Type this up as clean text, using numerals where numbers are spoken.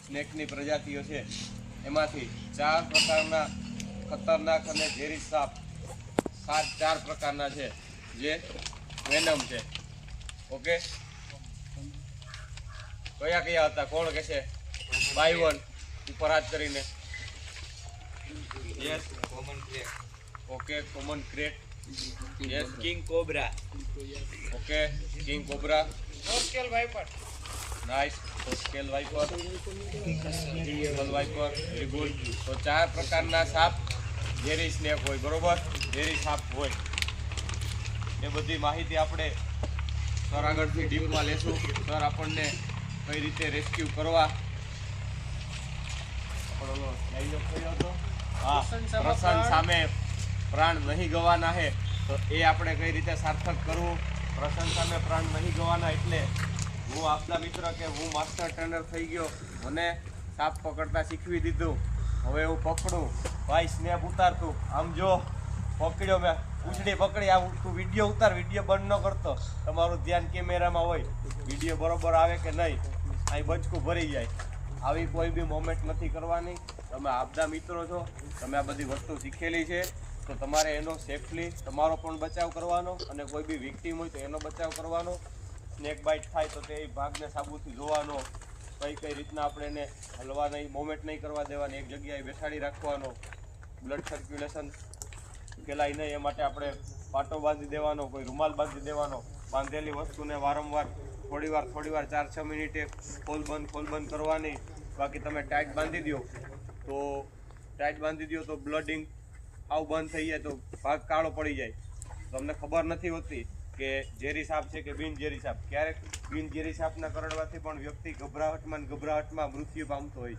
સ્નેકની પ્રજાતિઓ છે એમાંથી 4 પ્રકારના ખતરનાક અને ઝેરી સાપ 4 પ્રકારના છે જે વેનમ છે. ઓકે, કયા કયા હતા કોણ કહેશે? બાય વન ઉપર હાથ કરીને. Yes, common crate. Okay, common crate. Yes, king cobra. Okay, king cobra. Scale wiper. Nice, scale wiper. Scale wiper, very good. તો 4 પ્રકારના સાપ ઝેરી સ્નેક હોય, બરોબર? ઝેરી સાપ હોય. એ બધી માહિતી આપણે સર આગળથી ડીપમાં લેશું. સર આપણને કઈ રીતે રેસ્ક્યુ કરવા પ્રસન્ન સામે પ્રાણ નહીં ગવાના હે, તો એ આપણે કઈ રીતે સાર્થક કરવું. પ્રસન્ન સામે પ્રાણ નહીં ગવાના એટલે હું આપના મિત્ર કે હું માસ્ટર ટ્રેનર થઈ ગયો, મને સાપ પકડતા શીખવી દીધું. હવે હું પકડું ભાઈ, સ્નેપ ઉતારતું આમ જો પકડ્યો મેં, ઉછળી પકડી. આ તું વિડીયો ઉતાર, વિડીયો બંધ ન કરતો. તમારું ધ્યાન કેમેરામાં હોય, વિડીયો બરોબર આવે કે નહીં, અહીં બચકું ભરી જાય. આવી કોઈ બી મોમેન્ટ નથી કરવાની. તમે આપના મિત્રો છો, તમે આ બધી વસ્તુ શીખેલી છે, તો તમારે એનો સેફલી તમારો પણ બચાવ કરવાનો અને કોઈ બી વિક્ટીમ હોય તો એનો બચાવ કરવાનો. સ્નેક બાઇટ થાય તો તે ભાગને સાબુથી ધોવાનો, કઈ રીતના આપણે એને હલવા નહીં, મોમેન્ટ નહીં કરવા દેવાની, એક જગ્યાએ બેસાડી રાખવાનો. બ્લડ સર્ક્યુલેશન ફેલાય નહીં એ માટે આપણે પાટો બાંધી દેવાનો, કોઈ રૂમાલ બાંધી દેવાનો. બાંધેલી વસ્તુને વારંવાર થોડી વાર 4-6 મિનિટે ખોલ બંધ કરવાની. બાકી તમે ટાઈટ બાંધી દો તો બ્લડિંગ આવું બંધ થઈ જાય, તો ભાગ કાળો પડી જાય. તો અમને ખબર નથી હોતી કે ઝેરી સાપ છે કે બિનઝેરી સાપ. ક્યારેક બિનઝેરી સાપના કરડવાથી પણ વ્યક્તિ ગભરાહટમાં મૃત્યુ પામતો હોય છે.